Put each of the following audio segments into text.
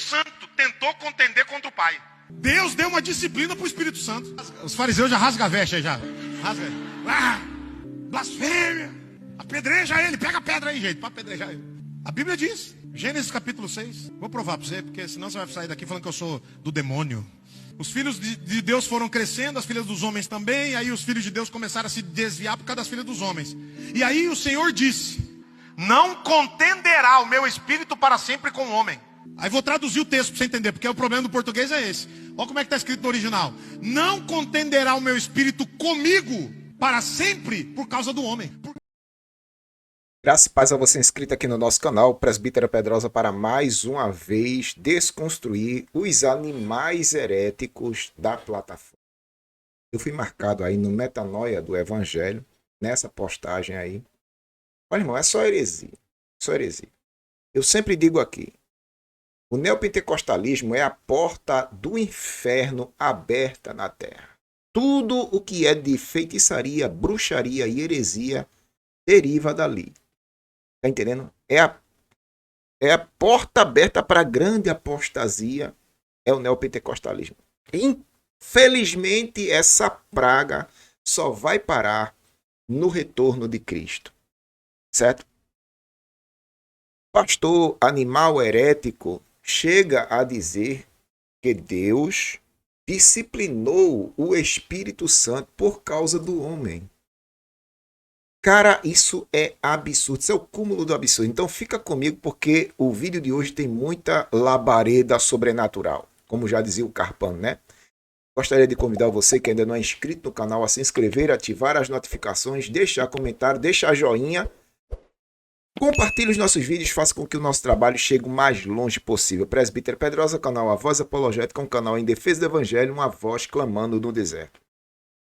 Santo tentou contender contra o Pai. Deus deu uma disciplina para o Espírito Santo. Os fariseus já rasgam a veste aí, já. Rasga aí. Blasfêmia. Apedreja ele, pega a pedra aí, gente, para apedrejar ele. A Bíblia diz, Gênesis capítulo 6. Vou provar para você, porque senão você vai sair daqui falando que eu sou do demônio. Os filhos de Deus foram crescendo, as filhas dos homens também. Aí os filhos de Deus começaram a se desviar por causa das filhas dos homens. E aí o Senhor disse: não contenderá o meu espírito para sempre com o homem. Aí vou traduzir o texto para você entender, porque o problema do português é esse. Olha como é que está escrito no original. Não contenderá o meu espírito comigo para sempre por causa do homem. Graça e paz a você inscrito aqui no nosso canal, Presbítero Pedrosa, para mais uma vez desconstruir os animais heréticos da plataforma. Eu fui marcado aí no Metanoia do Evangelho, nessa postagem aí. Olha, irmão, é só heresia. Só heresia. Eu sempre digo aqui, o neopentecostalismo é a porta do inferno aberta na terra. Tudo o que é de feitiçaria, bruxaria e heresia deriva dali. Tá entendendo? É a porta aberta para a grande apostasia, é o neopentecostalismo. Infelizmente, essa praga só vai parar no retorno de Cristo. Certo? Pastor animal herético chega a dizer que Deus disciplinou o Espírito Santo por causa do homem. Cara, isso é absurdo, isso é o cúmulo do absurdo. Então fica comigo porque o vídeo de hoje tem muita labareda sobrenatural, como já dizia o Carpano, né? Gostaria de convidar você que ainda não é inscrito no canal a se inscrever, ativar as notificações, deixar comentário, deixar joinha. Compartilhe os nossos vídeos, faça com que o nosso trabalho chegue o mais longe possível. Presbítero Pedrosa, canal A Voz Apologética, um canal em defesa do Evangelho, uma voz clamando no deserto.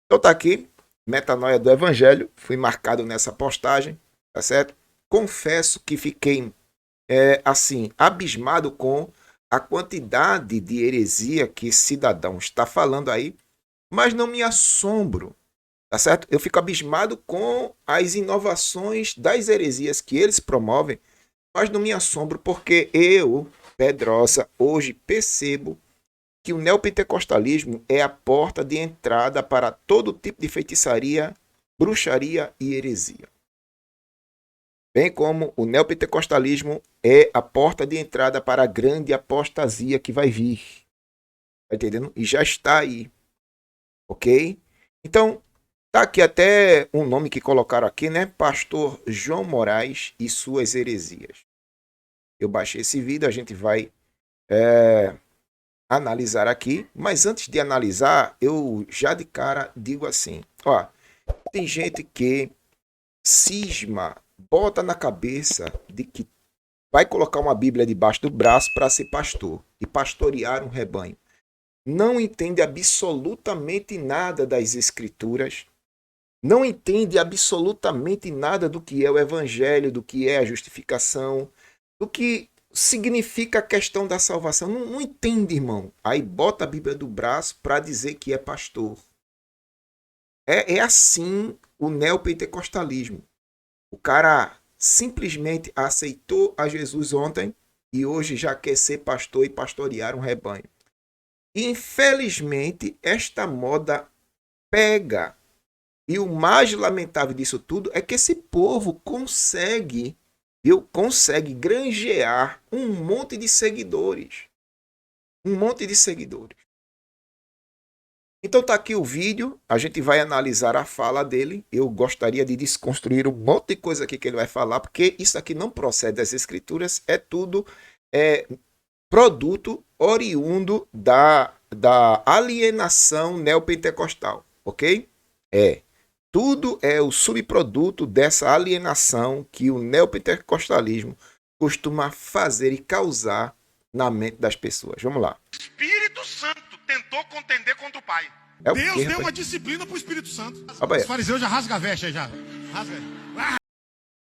Então tá aqui, Metanoia do Evangelho, fui marcado nessa postagem, tá certo? Confesso que fiquei, abismado com a quantidade de heresia que esse cidadão está falando aí, mas não me assombro. Tá certo? Eu fico abismado com as inovações das heresias que eles promovem, mas não me assombro porque eu, Pedrosa, hoje percebo que o neopentecostalismo é a porta de entrada para todo tipo de feitiçaria, bruxaria e heresia. Bem como o neopentecostalismo é a porta de entrada para a grande apostasia que vai vir. Tá entendendo? E já está aí. Ok? Então, tá aqui até um nome que colocaram aqui, né? Pastor João Moraes e suas heresias. Eu baixei esse vídeo, a gente vai analisar aqui. Mas antes de analisar, eu já de cara digo assim. Ó, tem gente que cisma, bota na cabeça de que vai colocar uma Bíblia debaixo do braço para ser pastor e pastorear um rebanho. Não entende absolutamente nada das Escrituras. Não entende absolutamente nada do que é o Evangelho, do que é a justificação, do que significa a questão da salvação. Não entende, irmão. Aí bota a Bíblia do braço para dizer que é pastor. É assim o neopentecostalismo. O cara simplesmente aceitou a Jesus ontem e hoje já quer ser pastor e pastorear um rebanho. Infelizmente, esta moda pega. E o mais lamentável disso tudo é que esse povo consegue granjear um monte de seguidores. Um monte de seguidores. Então tá aqui o vídeo, a gente vai analisar a fala dele. Eu gostaria de desconstruir um monte de coisa aqui que ele vai falar, porque isso aqui não procede das Escrituras, é tudo produto oriundo da alienação neopentecostal, ok? Tudo é o subproduto dessa alienação que o neopentecostalismo costuma fazer e causar na mente das pessoas. Vamos lá. O Espírito Santo tentou contender contra o Pai. Deus deu uma disciplina para o Espírito Santo. Os fariseus já rasgam a veste aí, já. Rasga aí.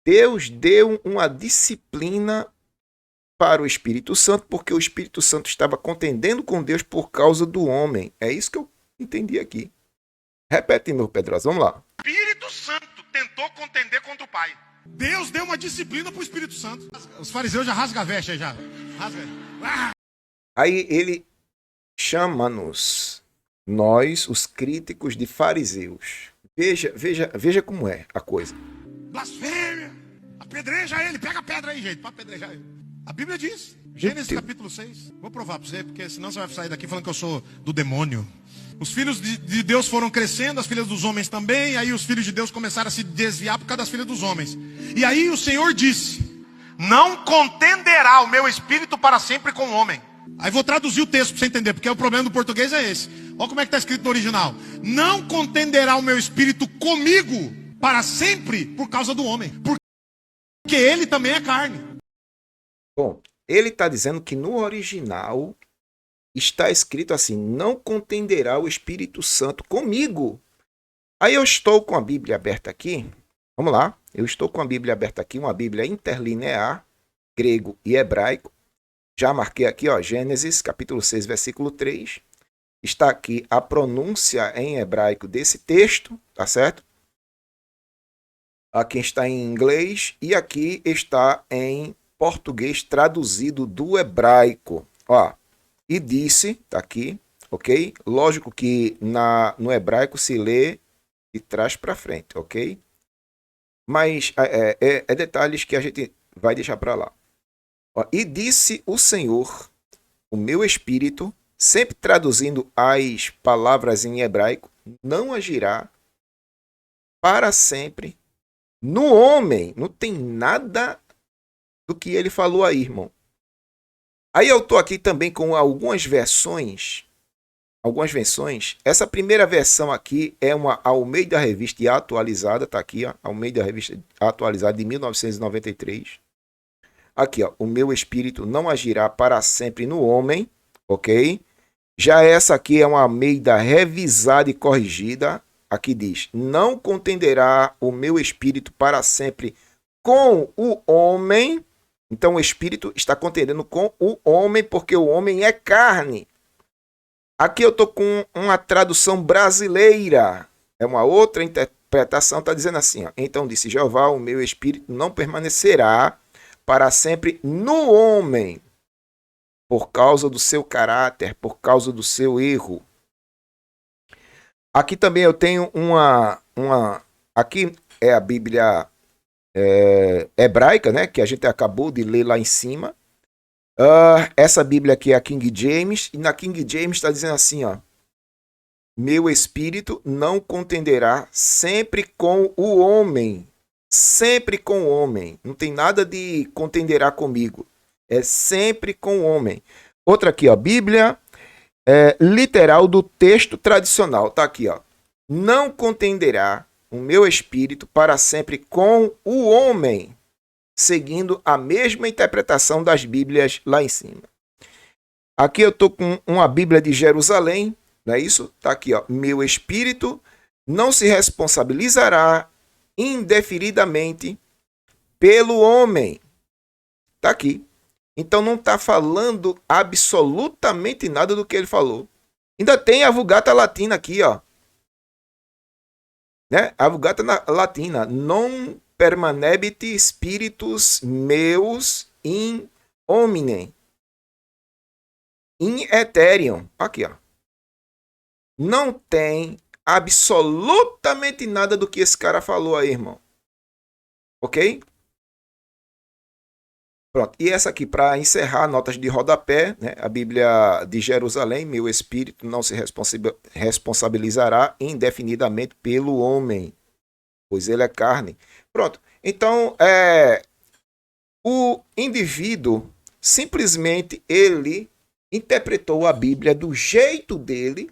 Deus deu uma disciplina para o Espírito Santo porque o Espírito Santo estava contendendo com Deus por causa do homem. É isso que eu entendi aqui. Repete, meu Pedrosa, vamos lá. O Espírito Santo tentou contender contra o Pai. Deus deu uma disciplina para o Espírito Santo. Os fariseus já rasgam a veste aí, já. Rasga aí. Aí ele chama-nos, nós, os críticos, de fariseus. Veja como é a coisa. Blasfêmia. Apedreja ele. Pega a pedra aí, gente, para apedrejar ele. A Bíblia diz. Gênesis capítulo 6. Vou provar para você, porque senão você vai sair daqui falando que eu sou do demônio. Os filhos de Deus foram crescendo, as filhas dos homens também. Aí os filhos de Deus começaram a se desviar por causa das filhas dos homens. E aí o Senhor disse: não contenderá o meu espírito para sempre com o homem. Aí vou traduzir o texto para você entender, porque o problema do português é esse. Olha como é que está escrito no original. Não contenderá o meu espírito comigo para sempre por causa do homem. Porque ele também é carne. Bom, ele está dizendo que no original está escrito assim: não contenderá o Espírito Santo comigo. Aí eu estou com a Bíblia aberta aqui. Vamos lá. Eu estou com a Bíblia aberta aqui, uma Bíblia interlinear, grego e hebraico. Já marquei aqui, ó, Gênesis capítulo 6, versículo 3. Está aqui a pronúncia em hebraico desse texto, tá certo? Aqui está em inglês e aqui está em português traduzido do hebraico. Ó, e disse, tá aqui, ok? Lógico que no hebraico se lê de trás para frente, ok? Mas é detalhes que a gente vai deixar para lá. Ó, e disse o Senhor, o meu espírito, sempre traduzindo as palavras em hebraico, não agirá para sempre no homem. Não tem nada do que ele falou aí, irmão. Aí eu estou aqui também com algumas versões. Essa primeira versão aqui é uma Almeida Revista atualizada, tá aqui, ó, Almeida Revista atualizada de 1993. Aqui, ó, o meu espírito não agirá para sempre no homem, ok? Já essa aqui é uma Almeida revisada e corrigida. Aqui diz: não contenderá o meu espírito para sempre com o homem. Então o espírito está contendendo com o homem, porque o homem é carne. Aqui eu estou com uma tradução brasileira. É uma outra interpretação, está dizendo assim, ó: então disse Jeová, o meu espírito não permanecerá para sempre no homem, por causa do seu caráter, por causa do seu erro. Aqui também eu tenho aqui é a Bíblia hebraica, né, que a gente acabou de ler lá em cima. Essa Bíblia aqui é a King James, e na King James está dizendo assim, ó: meu espírito não contenderá sempre com o homem. Sempre com o homem. Não tem nada de contenderá comigo. É sempre com o homem. Outra aqui, ó, Bíblia literal do texto tradicional. Tá aqui, ó: não contenderá o meu espírito para sempre com o homem. Seguindo a mesma interpretação das Bíblias lá em cima. Aqui eu tô com uma Bíblia de Jerusalém, não é isso? Tá aqui, ó: meu espírito não se responsabilizará indefinidamente pelo homem. Tá aqui. Então não está falando absolutamente nada do que ele falou. Ainda tem a Vulgata Latina aqui, ó. Né? A Vulgata Latina: non permanebit spiritus meus in hominem in ethereum. Aqui, ó. Não tem absolutamente nada do que esse cara falou aí, irmão. Ok? Pronto. E essa aqui, para encerrar, notas de rodapé, né? A Bíblia de Jerusalém: meu espírito não se responsabilizará indefinidamente pelo homem, pois ele é carne. Pronto. Então, o indivíduo simplesmente ele interpretou a Bíblia do jeito dele.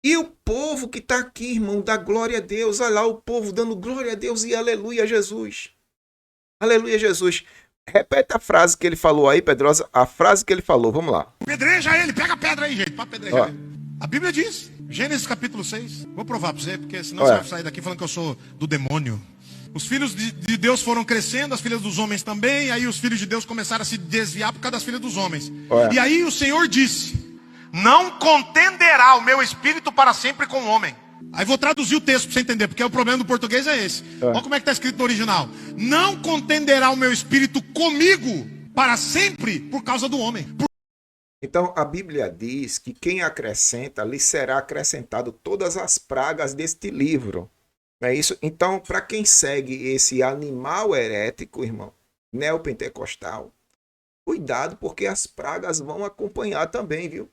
E o povo que está aqui, irmão, dá glória a Deus. Olha lá o povo dando glória a Deus e aleluia a Jesus. Aleluia a Jesus. Repete a frase que ele falou aí, Pedrosa. A frase que ele falou, vamos lá. Apedreja ele, pega a pedra aí, gente, para apedrejar ele. A Bíblia diz, Gênesis capítulo 6. Vou provar para você, porque senão você vai sair daqui falando que eu sou do demônio. Os filhos de Deus foram crescendo, as filhas dos homens também. Aí os filhos de Deus começaram a se desviar por causa das filhas dos homens. E aí o Senhor disse: não contenderá o meu espírito para sempre com o homem. Aí vou traduzir o texto para você entender, porque o problema do português é esse. Olha como é que está escrito no original. Não contenderá o meu espírito comigo para sempre por causa do homem. Então, a Bíblia diz que quem acrescenta, lhe será acrescentado todas as pragas deste livro. Não é isso? Então, para quem segue esse animal herético, irmão, neopentecostal, cuidado, porque as pragas vão acompanhar também, viu?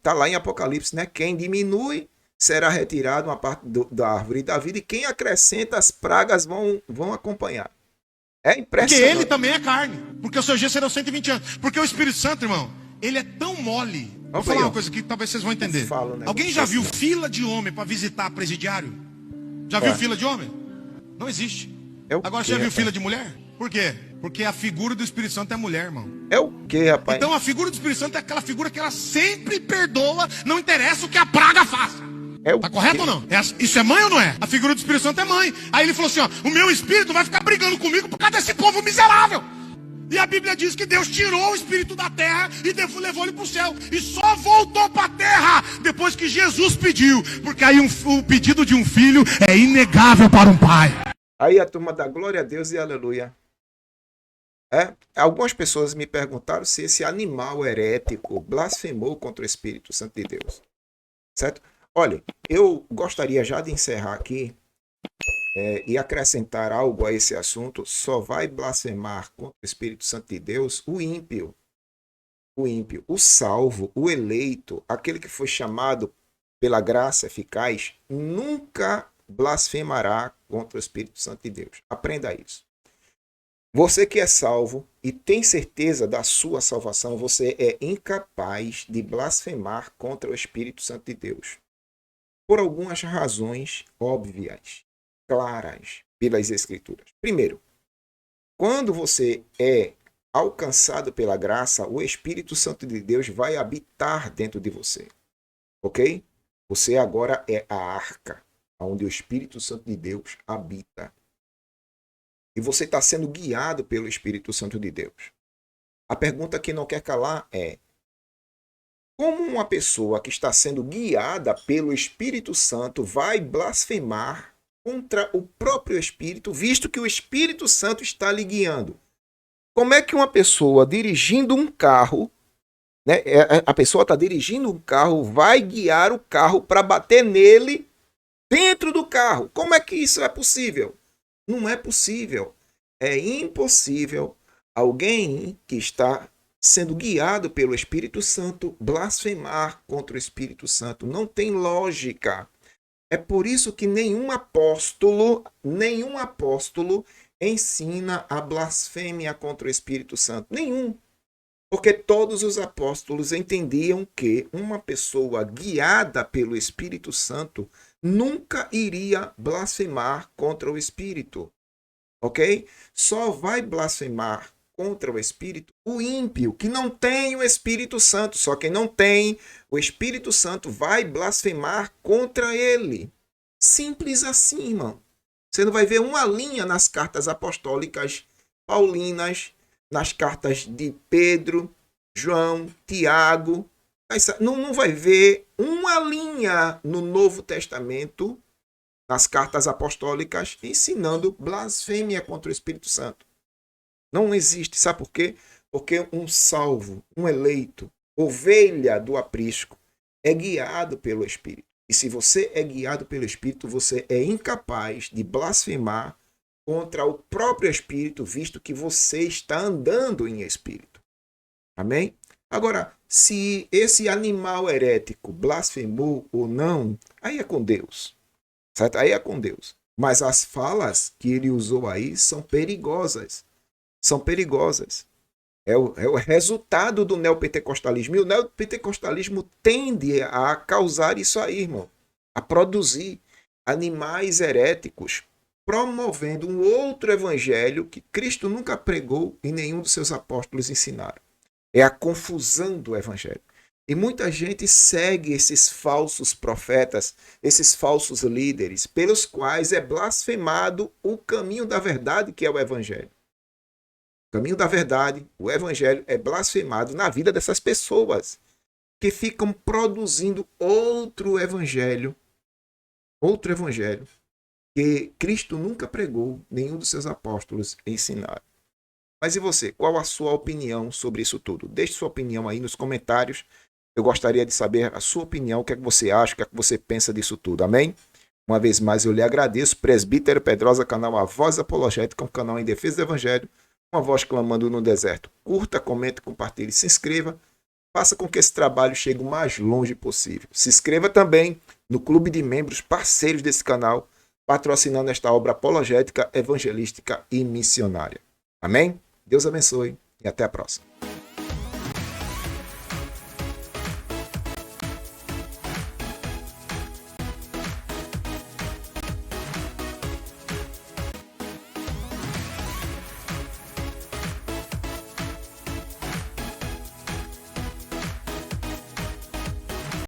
Tá lá em Apocalipse, né? Quem diminui será retirado uma parte da árvore da vida, e quem acrescenta, as pragas vão acompanhar. É Porque ele impressionante. também é carne. Porque o seu dia serão 120 anos. Porque o Espírito Santo, irmão, ele é tão mole. Vou Vamos aí, falar uma ó. coisa que talvez vocês vão entender. Fala um negócio Alguém já desse, viu não. fila de homem para visitar presidiário? Já viu É, fila de homem? Não existe. é o Agora, quê, você já viu rapaz? fila de mulher? Por quê? Porque a figura do Espírito Santo é mulher, irmão. É o quê, rapaz? Então a figura do Espírito Santo é aquela figura que ela sempre perdoa, não interessa o que a praga faça. É o Tá correto quê? ou não? Isso é mãe ou não é? A figura do Espírito Santo é mãe. Aí ele falou assim, ó, o meu espírito vai ficar brigando comigo por causa desse povo miserável. E a Bíblia diz que Deus tirou o espírito da terra e levou ele para o céu. E só voltou para a terra depois que Jesus pediu. Porque aí o pedido de um filho é inegável para um pai. Aí a turma dá glória a Deus e aleluia. Algumas pessoas me perguntaram se esse animal herético blasfemou contra o Espírito Santo de Deus. Certo? Olha, eu gostaria já de encerrar aqui e acrescentar algo a esse assunto. Só vai blasfemar contra o Espírito Santo de Deus o ímpio. O ímpio, o salvo, o eleito, aquele que foi chamado pela graça eficaz, nunca blasfemará contra o Espírito Santo de Deus. Aprenda isso. Você que é salvo e tem certeza da sua salvação, você é incapaz de blasfemar contra o Espírito Santo de Deus. Por algumas razões óbvias, claras, pelas Escrituras. Primeiro, quando você é alcançado pela graça, o Espírito Santo de Deus vai habitar dentro de você. Ok? Você agora é a arca, onde o Espírito Santo de Deus habita. E você está sendo guiado pelo Espírito Santo de Deus. A pergunta que não quer calar é: como uma pessoa que está sendo guiada pelo Espírito Santo vai blasfemar contra o próprio Espírito, visto que o Espírito Santo está lhe guiando? Como é que uma pessoa dirigindo um carro, né, a pessoa está dirigindo um carro, vai guiar o carro para bater nele dentro do carro? Como é que isso é possível? Não é possível. É impossível alguém que está sendo guiado pelo Espírito Santo blasfemar contra o Espírito Santo. Não tem lógica. É por isso que nenhum apóstolo ensina a blasfêmia contra o Espírito Santo. Nenhum. Porque todos os apóstolos entendiam que uma pessoa guiada pelo Espírito Santo nunca iria blasfemar contra o Espírito. Ok? Só vai blasfemar contra o Espírito o ímpio, que não tem o Espírito Santo. Só quem não tem o Espírito Santo vai blasfemar contra ele. Simples assim, irmão. Você não vai ver uma linha nas cartas apostólicas paulinas, nas cartas de Pedro, João, Tiago. Não vai ver uma linha no Novo Testamento, nas cartas apostólicas, ensinando blasfêmia contra o Espírito Santo. Não existe. Sabe por quê? Porque um salvo, um eleito, ovelha do aprisco, é guiado pelo Espírito. E se você é guiado pelo Espírito, você é incapaz de blasfemar contra o próprio Espírito, visto que você está andando em Espírito. Amém? Agora, se esse animal herético blasfemou ou não, aí é com Deus. Certo? Aí é com Deus. Mas as falas que ele usou aí são perigosas. São perigosas. É o resultado do neopentecostalismo. E o neopentecostalismo tende a causar isso aí, irmão. A produzir animais heréticos, promovendo um outro evangelho que Cristo nunca pregou e nenhum dos seus apóstolos ensinaram. É a confusão do evangelho. E muita gente segue esses falsos profetas, esses falsos líderes, pelos quais é blasfemado o caminho da verdade, que é o evangelho. O caminho da verdade, o evangelho, é blasfemado na vida dessas pessoas que ficam produzindo outro evangelho que Cristo nunca pregou, nenhum dos seus apóstolos ensinaram. Mas e você? Qual a sua opinião sobre isso tudo? Deixe sua opinião aí nos comentários. Eu gostaria de saber a sua opinião, o que é que você acha, o que é que você pensa disso tudo, amém? Uma vez mais eu lhe agradeço, Presbítero Pedrosa, canal A Voz Apologética, um canal em defesa do Evangelho, uma voz clamando no deserto. Curta, comente, compartilhe, se inscreva, faça com que esse trabalho chegue o mais longe possível. Se inscreva também no clube de membros parceiros desse canal, patrocinando esta obra apologética, evangelística e missionária. Amém? Deus abençoe e até a próxima.